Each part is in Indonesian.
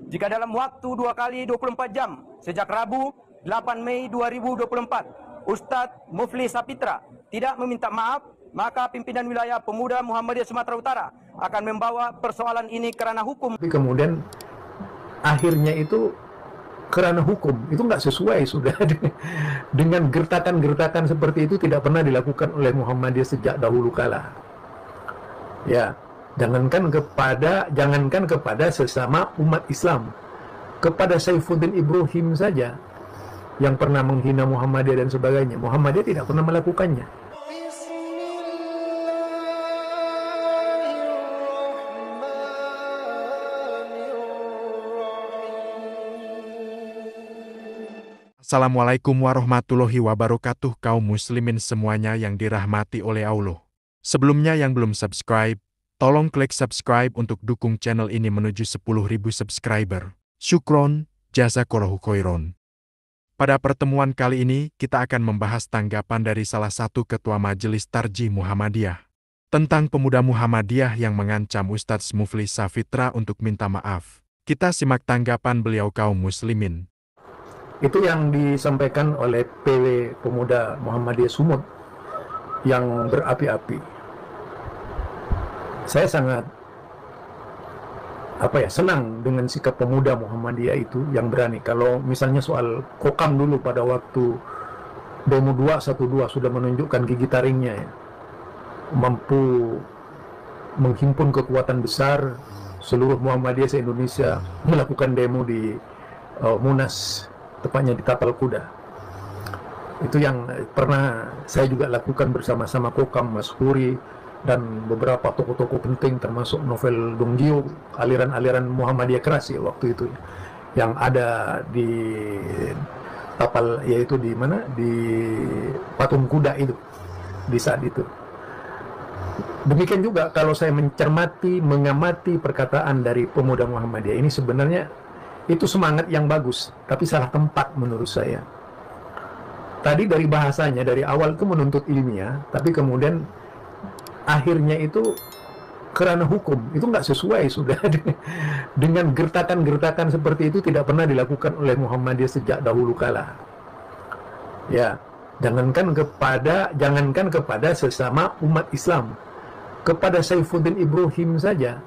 jika dalam waktu 2 kali 24 jam sejak Rabu 8 Mei 2024 Ustadz Mufli Sapitra tidak meminta maaf, maka pimpinan wilayah Pemuda Muhammadiyah Sumatera Utara akan membawa persoalan ini ke ranah hukum. Tapi kemudian akhirnya itu kerana hukum itu nggak sesuai sudah dengan gertakan-gertakan seperti itu tidak pernah dilakukan oleh Muhammadiyah sejak dahulu kala. Ya, jangankan kepada sesama umat Islam, kepada Saifuddin Ibrahim saja yang pernah menghina Muhammadiyah dan sebagainya, Muhammadiyah tidak pernah melakukannya. Assalamualaikum warahmatullahi wabarakatuh, kaum muslimin semuanya yang dirahmati oleh Allah. Sebelumnya yang belum subscribe, tolong klik subscribe untuk dukung channel ini menuju 10.000 subscriber. Syukron, jazakallahu khairon. Pada pertemuan kali ini, kita akan membahas tanggapan dari salah satu ketua Majelis Tarjih Muhammadiyah tentang pemuda Muhammadiyah yang mengancam Ustadz Mufli Sapitra untuk minta maaf. Kita simak tanggapan beliau kaum muslimin. Itu yang disampaikan oleh PW Pemuda Muhammadiyah Sumut yang berapi-api. Saya sangat senang dengan sikap pemuda Muhammadiyah itu yang berani. Kalau misalnya soal kokam dulu pada waktu demo 212 sudah menunjukkan gigi taringnya, ya, mampu menghimpun kekuatan besar seluruh Muhammadiyah se-Indonesia melakukan demo di Munas, tepatnya di Tapal Kuda. Itu yang pernah saya juga lakukan bersama-sama Kokam, Mas Huri, dan beberapa tokoh-tokoh penting termasuk Novel Donggio, aliran-aliran Muhammadiyah keras ya waktu itu, yang ada di Tapal, yaitu di mana, di Patung Kuda itu, di saat itu. Demikian juga kalau saya mengamati perkataan dari pemuda Muhammadiyah ini, sebenarnya itu semangat yang bagus, tapi salah tempat menurut saya. Tadi dari bahasanya, dari awal itu menuntut ilmiah, tapi kemudian akhirnya itu kerana hukum, itu nggak sesuai sudah dengan gertakan-gertakan seperti itu tidak pernah dilakukan oleh Muhammadiyah sejak dahulu kala. Ya, jangankan kepada sesama umat Islam, kepada Saifuddin Ibrahim saja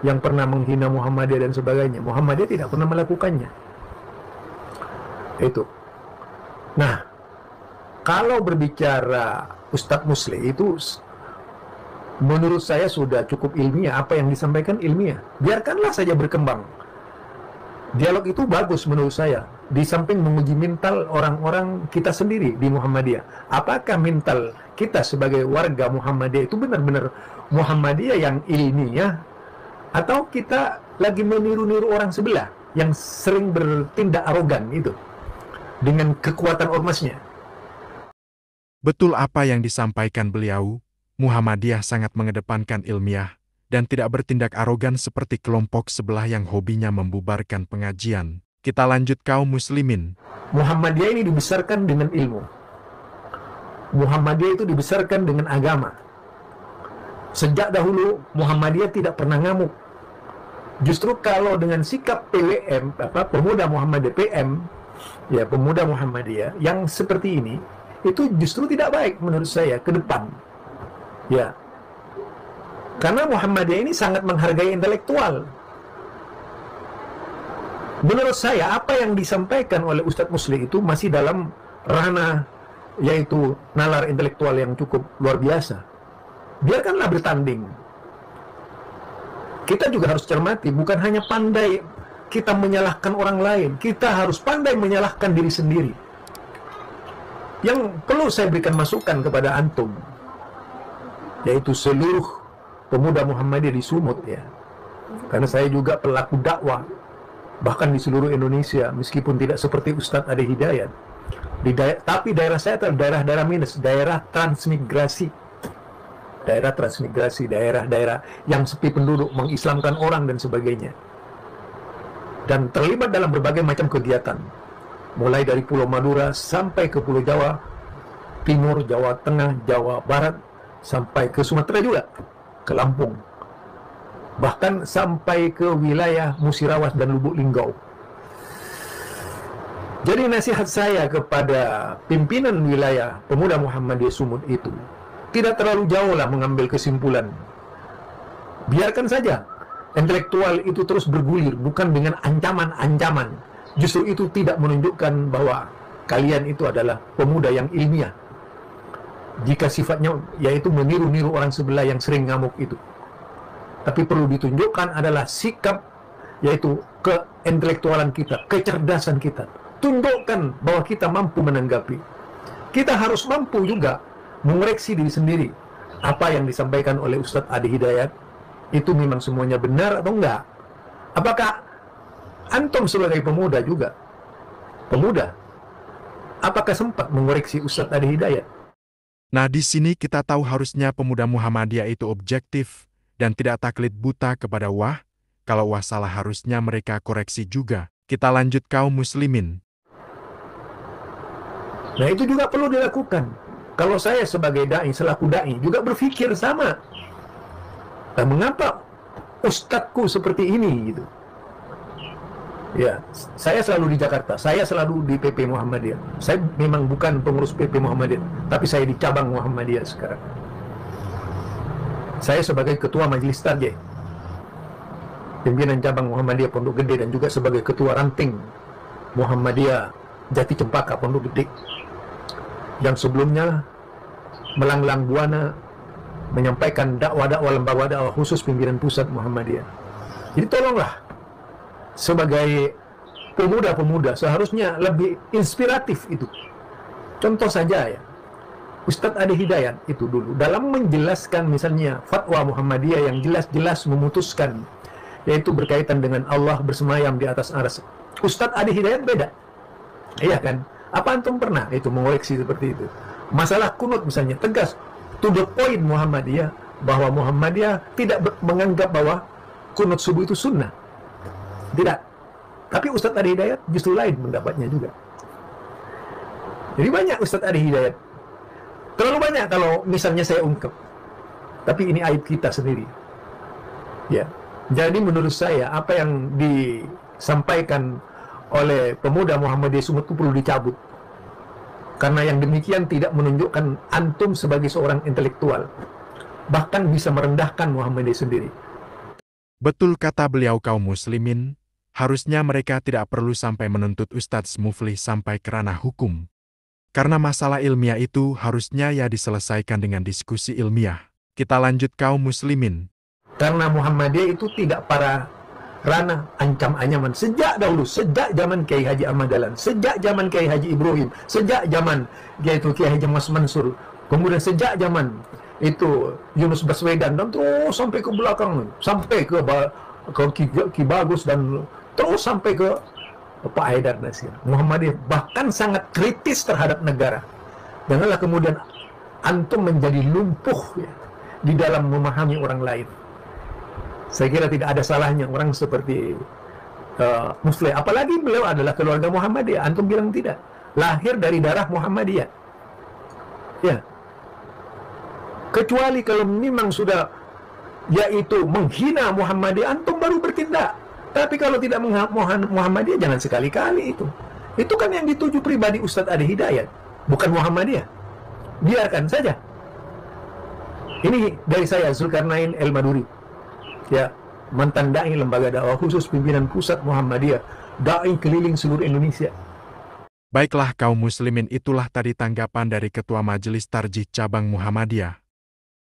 yang pernah menghina Muhammadiyah dan sebagainya, Muhammadiyah tidak pernah melakukannya. Itu. Nah, kalau berbicara Ustadz Musli itu menurut saya sudah cukup ilmiah, apa yang disampaikan ilmiah. Biarkanlah saja berkembang. Dialog itu bagus menurut saya. Di samping menguji mental orang-orang kita sendiri di Muhammadiyah. Apakah mental kita sebagai warga Muhammadiyah itu benar-benar Muhammadiyah yang ilmiah, atau kita lagi meniru-niru orang sebelah yang sering bertindak arogan itu dengan kekuatan ormasnya? Betul apa yang disampaikan beliau, Muhammadiyah sangat mengedepankan ilmiah dan tidak bertindak arogan seperti kelompok sebelah yang hobinya membubarkan pengajian. Kita lanjut kaum muslimin. Muhammadiyah ini dibesarkan dengan ilmu. Muhammadiyah itu dibesarkan dengan agama. Sejak dahulu Muhammadiyah tidak pernah ngamuk. Justru kalau dengan sikap PWM, pemuda Muhammadiyah PM, ya pemuda Muhammadiyah yang seperti ini, itu justru tidak baik menurut saya ke depan. Ya. Karena Muhammadiyah ini sangat menghargai intelektual. Menurut saya apa yang disampaikan oleh Ustadz Musli itu masih dalam ranah yaitu nalar intelektual yang cukup luar biasa. Biarkanlah bertanding. Kita juga harus cermati, bukan hanya pandai kita menyalahkan orang lain, kita harus pandai menyalahkan diri sendiri. Yang perlu saya berikan masukan kepada antum, yaitu seluruh pemuda Muhammadiyah di Sumut ya. Karena saya juga pelaku dakwah bahkan di seluruh Indonesia, meskipun tidak seperti Ustadz Ade Hidayat. Tapi daerah saya adalah daerah-daerah minus, daerah transmigrasi. Daerah-daerah yang sepi penduduk, mengislamkan orang dan sebagainya. Dan terlibat dalam berbagai macam kegiatan. Mulai dari Pulau Madura sampai ke Pulau Jawa Timur, Jawa Tengah, Jawa Barat, sampai ke Sumatera juga, ke Lampung. bahkan sampai ke wilayah Musirawas dan Lubuk Linggau. Jadi nasihat saya kepada pimpinan wilayah Pemuda Muhammadiyah Sumut itu, tidak terlalu jauh lah mengambil kesimpulan. Biarkan saja intelektual itu terus bergulir, bukan dengan ancaman-ancaman. Justru itu tidak menunjukkan bahwa kalian itu adalah pemuda yang ilmiah. Jika sifatnya yaitu meniru-niru orang sebelah yang sering ngamuk itu. Tapi perlu ditunjukkan adalah sikap, yaitu keintelektualan kita, kecerdasan kita. Tunjukkan bahwa kita mampu menanggapi. Kita harus mampu juga mengoreksi diri sendiri. Apa yang disampaikan oleh Ustadz Adi Hidayat itu memang semuanya benar atau enggak? Apakah antum sebagai pemuda juga, pemuda, apakah sempat mengoreksi Ustadz Adi Hidayat? Nah, di sini kita tahu harusnya pemuda Muhammadiyah itu objektif dan tidak taklid buta kepada wah. Kalau wah salah harusnya mereka koreksi juga. Kita lanjut kaum muslimin. Nah, itu juga perlu dilakukan. Kalau saya sebagai da'i, selaku da'i, juga berpikir sama. Nah, mengapa ustadzku seperti ini gitu? Ya, saya selalu di Jakarta, saya selalu di PP Muhammadiyah. Saya memang bukan pengurus PP Muhammadiyah, tapi saya di cabang Muhammadiyah sekarang. Saya sebagai ketua Majelis Tarjih, pimpinan cabang Muhammadiyah Pondok Gede, dan juga sebagai ketua ranting Muhammadiyah Jati Cempaka Pondok Gede. Dan sebelumnya melanglang buana menyampaikan dakwah-dakwah lembaga dakwah khusus pimpinan pusat Muhammadiyah. Jadi tolonglah sebagai pemuda-pemuda seharusnya lebih inspiratif itu. Contoh saja ya, Ustadz Adi Hidayat itu dulu dalam menjelaskan misalnya fatwa Muhammadiyah yang jelas-jelas memutuskan, yaitu berkaitan dengan Allah bersemayam di atas arsy. Ustadz Adi Hidayat beda. Iya kan? Apa antum pernah itu mengoreksi seperti itu? Masalah kunut misalnya, tegas to the point Muhammadiyah, bahwa Muhammadiyah tidak menganggap bahwa kunut subuh itu sunnah. Tidak. Tapi Ustadz Adi Hidayat justru lain pendapatnya juga. Jadi banyak Ustadz Adi Hidayat. Terlalu banyak kalau misalnya saya ungkap. Tapi ini aib kita sendiri. Ya. Jadi menurut saya apa yang disampaikan oleh pemuda Muhammadiyah Sumut itu perlu dicabut. Karena yang demikian tidak menunjukkan antum sebagai seorang intelektual. Bahkan bisa merendahkan Muhammadiyah sendiri. Betul kata beliau kaum muslimin, harusnya mereka tidak perlu sampai menuntut Ustadz Muflih sampai ke ranah hukum. Karena masalah ilmiah itu harusnya ya diselesaikan dengan diskusi ilmiah. Kita lanjut kaum muslimin. Karena Muhammadiyah itu tidak para ranah ancam-ancaman sejak dahulu, sejak zaman Kiai Haji Ahmad Dahlan, sejak zaman Kiai Haji Ibrahim, sejak zaman yaitu Kiai Haji Mas Mansur, kemudian sejak zaman itu Yunus Baswedan, dan terus sampai ke belakang, sampai ke Ki Bagus, dan terus sampai ke Pak Haidar Nasir. Muhammadiyah bahkan sangat kritis terhadap negara. Janganlah kemudian antum menjadi lumpuh ya, di dalam memahami orang lain. Saya kira tidak ada salahnya orang seperti Muflih, apalagi beliau adalah keluarga Muhammadiyah. Antum bilang tidak, lahir dari darah Muhammadiyah. Ya. Kecuali kalau memang sudah yaitu menghina Muhammadiyah, antum baru bertindak. Tapi kalau tidak menghina Muhammadiyah, jangan sekali-kali itu. Itu kan yang dituju pribadi Ustadz Adi Hidayat, bukan Muhammadiyah. Biarkan saja. Ini dari saya, Zulkarnain El Maduri. Ya, mantan da'i lembaga dakwah khusus pimpinan pusat Muhammadiyah, da'i keliling seluruh Indonesia. Baiklah kaum muslimin, itulah tadi tanggapan dari Ketua Majelis Tarjih Cabang Muhammadiyah.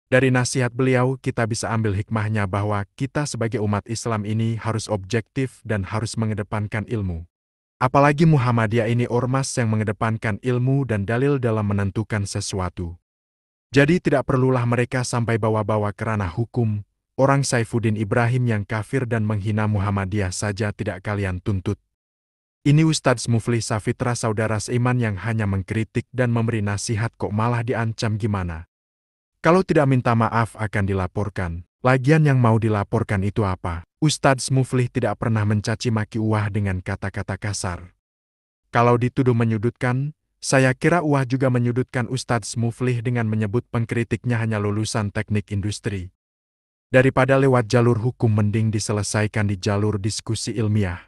Dari nasihat beliau kita bisa ambil hikmahnya bahwa kita sebagai umat Islam ini harus objektif dan harus mengedepankan ilmu. Apalagi Muhammadiyah ini ormas yang mengedepankan ilmu dan dalil dalam menentukan sesuatu. Jadi tidak perlulah mereka sampai bawa-bawa ke ranah hukum. Orang Saifuddin Ibrahim yang kafir dan menghina Muhammadiyah saja tidak kalian tuntut. Ini Ustadz Muflih Safitra saudara seiman yang hanya mengkritik dan memberi nasihat kok malah diancam gimana? Kalau tidak minta maaf akan dilaporkan. Lagian yang mau dilaporkan itu apa? Ustadz Muflih tidak pernah mencaci maki Uwah dengan kata-kata kasar. Kalau dituduh menyudutkan, saya kira Uwah juga menyudutkan Ustadz Muflih dengan menyebut pengkritiknya hanya lulusan teknik industri. Daripada lewat jalur hukum mending diselesaikan di jalur diskusi ilmiah.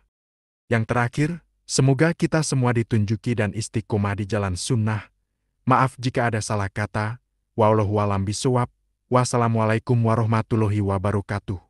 Yang terakhir, semoga kita semua ditunjuki dan istiqomah di jalan sunnah. Maaf jika ada salah kata. Wallahu a'lam bishawab. Wassalamualaikum warahmatullahi wabarakatuh.